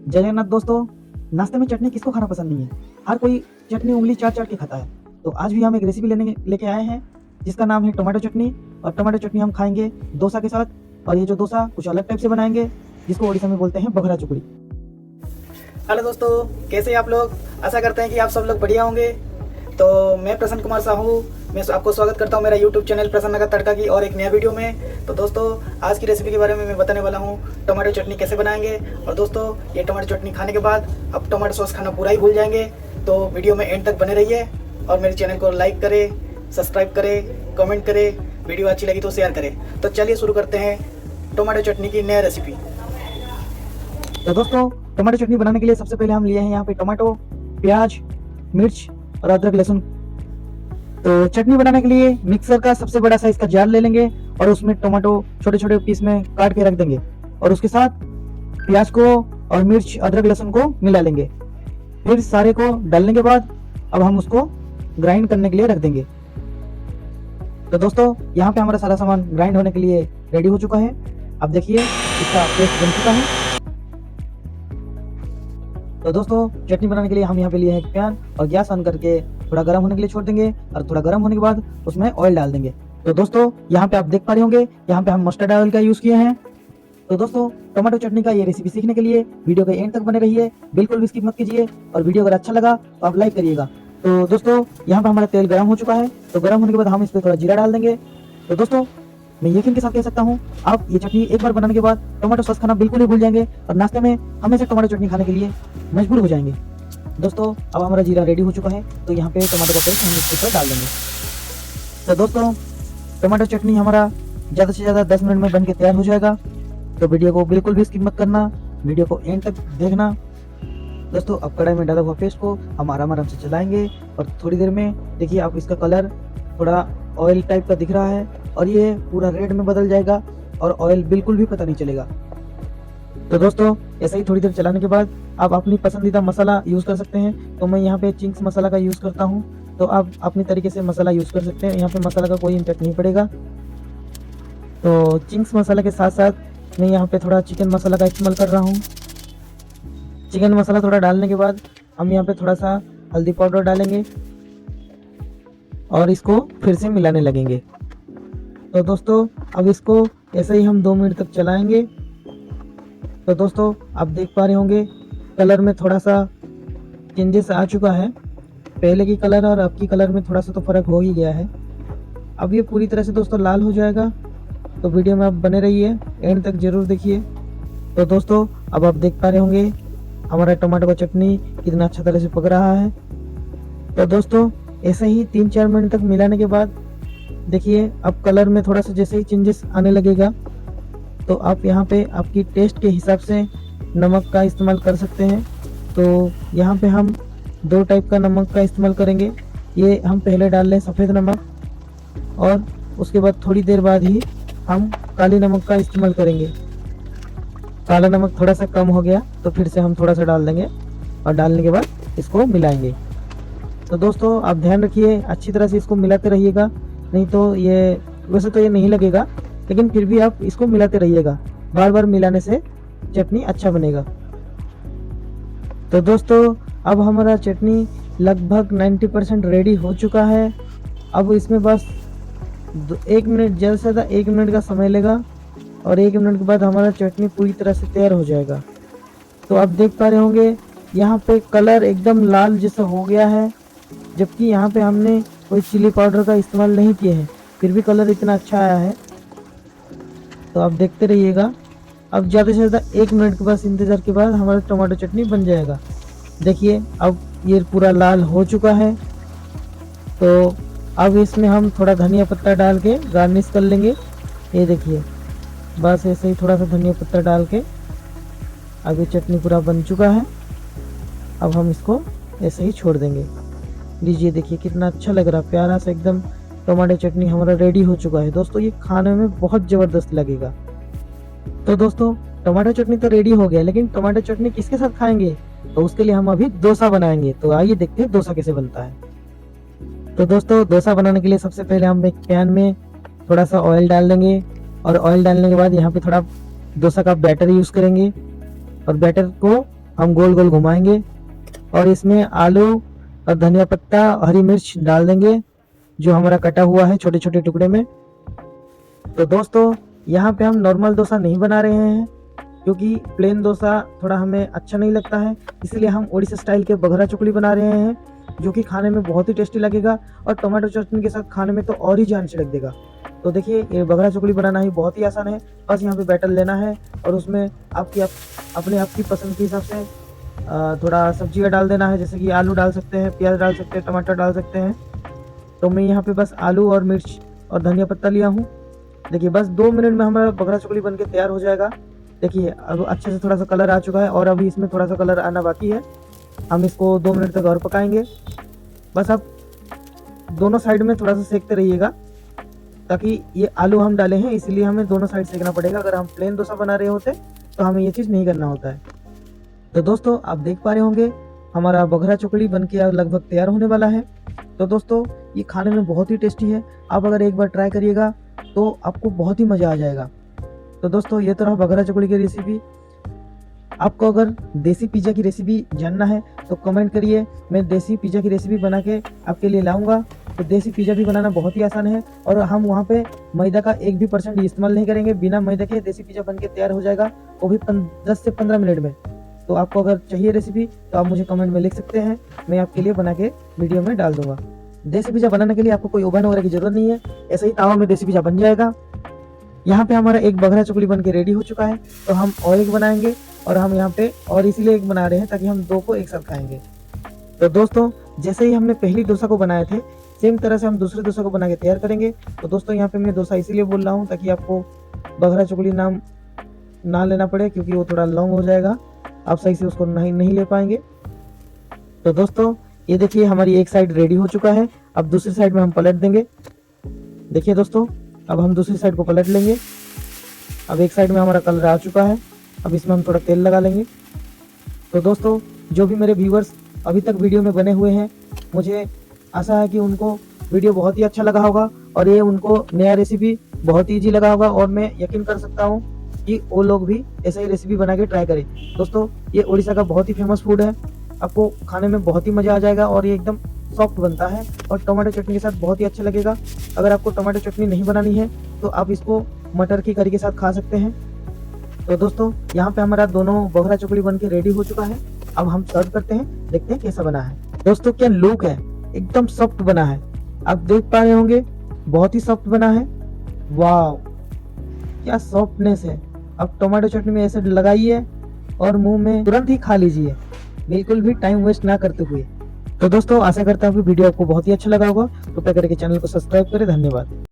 जय जगन्नाथ दोस्तों। नाश्ते में चटनी किसको खाना पसंद नहीं है। हर कोई चटनी उंगली चाट चाट के खाता है। तो आज भी हम एक रेसिपी लेके आए हैं जिसका नाम है टमाटो चटनी। और टमाटो चटनी हम खाएंगे डोसा के साथ। और ये जो डोसा कुछ अलग टाइप से बनाएंगे जिसको ओडिशा में बोलते हैं बघरा चुकड़ी। हेलो दोस्तों, कैसे हैं आप लोग। आशा करते हैं कि आप सब लोग बढ़िया होंगे। तो मैं प्रसन्न कुमार साहू, मैं आपको स्वागत करता हूं मेरा यूट्यूब चैनल प्रसन्न का तड़का की और एक नया वीडियो में। तो दोस्तों, आज की रेसिपी के बारे में मैं बताने वाला हूं टमाटो चटनी कैसे बनाएंगे। और दोस्तों, ये टमाटो चटनी खाने के बाद आप टमाटो सॉस खाना पूरा ही भूल जाएंगे। तो वीडियो में एंड तक बने रहिए और मेरे चैनल को लाइक करें, सब्सक्राइब करें, कमेंट करें, वीडियो अच्छी लगी तो शेयर करें। तो चलिए शुरू करते हैं टमाटो चटनी की नई रेसिपी। तो दोस्तों, टमाटो चटनी बनाने के लिए सबसे पहले हम लिए हैं यहाँ पे टमाटो, प्याज, मिर्च और अदरक लहसुन। तो चटनी बनाने के लिए मिक्सर का सबसे बड़ा साइज का जार ले लेंगे और उसमें टमाटो छोटे छोटे पीस में काट के रख देंगे और उसके साथ प्याज को और मिर्च अदरक लहसुन को मिला लेंगे। फिर सारे को डालने के बाद अब हम उसको ग्राइंड करने के लिए रख देंगे। तो दोस्तों, यहाँ पे हमारा सारा सामान ग्राइंड होने के लिए रेडी हो चुका है। अब देखिए इसका पेस्ट बन चुका है। तो दोस्तों, चटनी बनाने के लिए हम यहाँ पे लिए हैं एक पैन और गैस ऑन करके थोड़ा गर्म होने के लिए छोड़ देंगे और थोड़ा गर्म होने के बाद उसमें ऑयल डाल देंगे। तो दोस्तों, यहाँ पे आप देख पा रहे होंगे यहाँ पे हम मस्टर्ड ऑयल का यूज किए हैं। तो दोस्तों, टमाटो चटनी का ये रेसिपी सीखने के लिए वीडियो के एंड तक बने रहिए, बिल्कुल भी स्किप मत कीजिए। और वीडियो अगर अच्छा लगा तो आप लाइक करिएगा। तो दोस्तों, यहाँ पे हमारा तेल गर्म हो चुका है। तो गर्म होने के बाद हम इस पर थोड़ा जीरा डाल देंगे। तो दोस्तों, मैं यकीन के साथ कह सकता हूँ आप ये चटनी एक बार बनाने के बाद टमाटो सॉस खाना बिल्कुल ही भूल जाएंगे और नाश्ते में हमेशा टमाटो चटनी खाने के लिए मजबूर हो जाएंगे। दोस्तों, अब हमारा जीरा रेडी हो चुका है। तो यहाँ पे टमाटो का पेस्ट हम इसके ऊपर डाल देंगे। तो दोस्तों, टमाटो चटनी हमारा ज़्यादा से ज़्यादा 10 मिनट में बन के तैयार हो जाएगा। तो वीडियो को बिल्कुल भी स्किप मत करना, वीडियो को एंड तक देखना। दोस्तों, अब कढ़ाई में डाला हुआ पेस्ट को हम आराम आराम से चलाएंगे और थोड़ी देर में देखिए आप इसका कलर थोड़ा ऑयल टाइप का दिख रहा है और ये पूरा रेड में बदल जाएगा और ऑयल बिल्कुल भी पता नहीं चलेगा। तो दोस्तों, ऐसे ही थोड़ी देर चलाने के बाद आप अपनी पसंदीदा मसाला यूज कर सकते हैं। तो मैं यहाँ पे चिंग्स मसाला का यूज करता हूँ। तो आप अपनी तरीके से मसाला यूज कर सकते हैं, यहाँ पे मसाला का कोई इम्पैक्ट नहीं पड़ेगा। तो चिंग्स मसाला के साथ साथ मैं यहाँ पे थोड़ा चिकन मसाला का इस्तेमाल कर रहा हूँ। चिकन मसाला थोड़ा डालने के बाद हम यहाँ पे थोड़ा सा हल्दी पाउडर डालेंगे और इसको फिर से मिलाने लगेंगे। तो दोस्तों, अब इसको ऐसे ही हम 2 मिनट तक चलाएंगे। तो दोस्तों, आप देख पा रहे होंगे कलर में थोड़ा सा चेंजेस आ चुका है। पहले की कलर और अब की कलर में थोड़ा सा तो फर्क हो ही गया है। अब ये पूरी तरह से दोस्तों लाल हो जाएगा। तो वीडियो में आप बने रहिए, एंड तक जरूर देखिए। तो दोस्तों, अब आप देख पा रहे होंगे हमारा टमाटो का चटनी कितना अच्छा तरह से पक रहा है। तो दोस्तों, ऐसे ही 3-4 मिनट तक मिलाने के बाद देखिए अब कलर में थोड़ा सा जैसे ही चेंजेस आने लगेगा। तो आप यहाँ पे आपकी टेस्ट के हिसाब से नमक का इस्तेमाल कर सकते हैं। तो यहाँ पे हम 2 टाइप का नमक का इस्तेमाल करेंगे। ये हम पहले डाल लें सफ़ेद नमक और उसके बाद थोड़ी देर बाद ही हम काली नमक का इस्तेमाल करेंगे। काला नमक थोड़ा सा कम हो गया तो फिर से हम थोड़ा सा डाल देंगे और डालने के बाद इसको मिलाएंगे। तो दोस्तों, आप ध्यान रखिए अच्छी तरह से इसको मिलाते रहिएगा, नहीं तो ये वैसे तो ये नहीं लगेगा लेकिन फिर भी आप इसको मिलाते रहिएगा। बार बार मिलाने से चटनी अच्छा बनेगा। तो दोस्तों, अब हमारा चटनी लगभग 90% रेडी हो चुका है। अब इसमें बस 1 मिनट, ज़्यादा से ज़्यादा 1 मिनट का समय लेगा और 1 मिनट के बाद हमारा चटनी पूरी तरह से तैयार हो जाएगा। तो आप देख पा रहे होंगे यहाँ पे कलर एकदम लाल जैसा हो गया है, जबकि यहाँ पे हमने कोई चिली पाउडर का इस्तेमाल नहीं किए हैं, फिर भी कलर इतना अच्छा आया है। तो आप देखते रहिएगा। अब ज़्यादा से ज़्यादा 1 मिनट के बस इंतज़ार के बाद हमारा टमाटो चटनी बन जाएगा। देखिए अब ये पूरा लाल हो चुका है। तो अब इसमें हम थोड़ा धनिया पत्ता डाल के गार्निश कर लेंगे। ये देखिए बस ऐसे ही थोड़ा सा धनिया पत्ता डाल के अब ये चटनी पूरा बन चुका है। अब हम इसको ऐसे ही छोड़ देंगे। लीजिए देखिए कितना अच्छा लग रहा है, प्यारा सा एकदम टमाटो चटनी हमारा रेडी हो चुका है। दोस्तों, ये खाने में बहुत ज़बरदस्त लगेगा। तो दोस्तों, टमाटो चटनी तो रेडी हो गया, लेकिन टमाटो चटनी किसके साथ खाएंगे? तो उसके लिए हम अभी डोसा बनाएंगे। तो आइए देखते हैं डोसा कैसे बनता है। तो दोस्तों, डोसा बनाने के लिए सबसे पहले हम एक पैन में थोड़ा सा ऑयल डाल देंगे और ऑयल डालने के बाद यहाँ पे थोड़ा डोसा का बैटर यूज़ करेंगे और बैटर को हम गोल गोल घुमाएंगे और इसमें आलू और धनिया पत्ता, हरी मिर्च डाल देंगे जो हमारा कटा हुआ है छोटे छोटे टुकड़े में। तो दोस्तों यहाँ पे हम नॉर्मल डोसा नहीं बना रहे हैं क्योंकि प्लेन डोसा थोड़ा हमें अच्छा नहीं लगता है, इसलिए हम उड़ीसा स्टाइल के बघरा चुकली बना रहे हैं जो कि खाने में बहुत ही टेस्टी लगेगा और टमाटो चटनी के साथ खाने में तो और ही जान छिड़क देगा। तो देखिए ये बघरा चुकली बनाना ही बहुत ही आसान है। बस यहाँ पे बैटर लेना है और उसमें अपने आपकी पसंद के हिसाब से थोड़ा सब्जियाँ डाल देना है, जैसे कि आलू डाल सकते हैं, प्याज डाल सकते हैं, टमाटर डाल सकते हैं। तो मैं यहाँ पे बस आलू और मिर्च और धनिया पत्ता लिया हूँ। देखिए बस 2 मिनट में हमारा बघरा चुकली बन के तैयार हो जाएगा। देखिए अब अच्छे से थोड़ा सा कलर आ चुका है और अभी इसमें थोड़ा सा कलर आना बाकी है। हम इसको 2 मिनट तक और पकाएंगे। बस आप दोनों साइड में थोड़ा सा सेकते रहिएगा, ताकि ये आलू हम डाले हैं इसलिए हमें दोनों साइड सेकना पड़ेगा। अगर हम प्लेन डोसा बना रहे होते तो हमें ये चीज़ नहीं करना होता है। तो दोस्तों आप देख पा रहे होंगे हमारा बघरा चुकली बन के लगभग तैयार होने वाला है। तो दोस्तों ये खाने में बहुत ही टेस्टी है, आप अगर एक बार ट्राई करिएगा तो आपको बहुत ही मज़ा आ जाएगा। तो दोस्तों ये तो रहा बघरा चुकली की रेसिपी। आपको अगर देसी पिज़्ज़ा की रेसिपी जानना है तो कमेंट करिए, मैं देसी पिज़्ज़ा की रेसिपी बना के आपके लिए लाऊंगा। तो देसी पिज़्ज़ा भी बनाना बहुत ही आसान है और हम वहाँ पे मैदा का 1% भी इस्तेमाल नहीं करेंगे। बिना मैदा के देसी पिज़्ज़ा बन के तैयार हो जाएगा, वो भी 10 से 15 मिनट में। तो आपको अगर चाहिए रेसिपी तो आप मुझे कमेंट में लिख सकते हैं, मैं आपके लिए बना के वीडियो में डाल दूंगा। देसी पिज़्ज़ा बनाने के लिए आपको कोई ओवन वगैरह की जरूरत नहीं है, ऐसे ही तावा में देसी पिज़्ज़ा बन जाएगा। यहाँ पे हमारा एक बघरा चुकली बन के रेडी हो चुका है। तो हम और एक बनाएंगे और हम यहाँ पे और इसीलिए एक बना रहे हैं ताकि हम 2 को एक साथ खाएंगे। तो दोस्तों जैसे ही हमने पहली डोसा को बनाए थे सेम तरह से हम दूसरे डोसा को बना के तैयार करेंगे। तो दोस्तों यहाँ पे मैं डोसा इसीलिए बोल रहा हूँ ताकि आपको बघरा चुकली नाम ना लेना पड़े, क्योंकि वो थोड़ा लॉन्ग हो जाएगा, आप सही से उसको नहीं ले पाएंगे। तो दोस्तों ये देखिए हमारी एक साइड रेडी हो चुका है, अब दूसरी साइड में हम पलट देंगे। देखिए दोस्तों अब हम दूसरी साइड को पलट लेंगे। अब एक साइड में हमारा कलर आ चुका है, अब इसमें हम थोड़ा तेल लगा लेंगे। तो दोस्तों जो भी मेरे व्यूवर्स अभी तक वीडियो में बने हुए हैं, मुझे आशा है कि उनको वीडियो बहुत ही अच्छा लगा होगा और ये उनको नया रेसिपी बहुत ईजी लगा होगा और मैं यकीन कर सकता हूँ कि वो लोग भी ऐसा ही रेसिपी बना के ट्राई करें। दोस्तों ये उड़ीसा का बहुत ही फेमस फूड है, आपको खाने में बहुत ही मज़ा आ जाएगा और ये एकदम सॉफ्ट बनता है और टमाटर चटनी के साथ बहुत ही अच्छा लगेगा। अगर आपको टमाटर चटनी नहीं बनानी है तो आप इसको मटर की करी के साथ खा सकते हैं। तो दोस्तों यहाँ पे हमारा दोनों बघरा चुकली बन के रेडी हो चुका है, अब हम सर्व करते हैं, देखते हैं कैसा बना है। दोस्तों क्या लुक है, एकदम सॉफ्ट बना है, आप देख पा रहे होंगे बहुत ही सॉफ्ट बना है। वाह क्या सॉफ्टनेस है। अब टमाटो चटनी में ऐसे लगाइए और मुंह में तुरंत ही खा लीजिए, बिल्कुल भी टाइम वेस्ट ना करते हुए। तो दोस्तों आशा करता हूँ कि वीडियो आपको बहुत ही अच्छा लगा होगा, तो कृपया करके चैनल को सब्सक्राइब करें। धन्यवाद।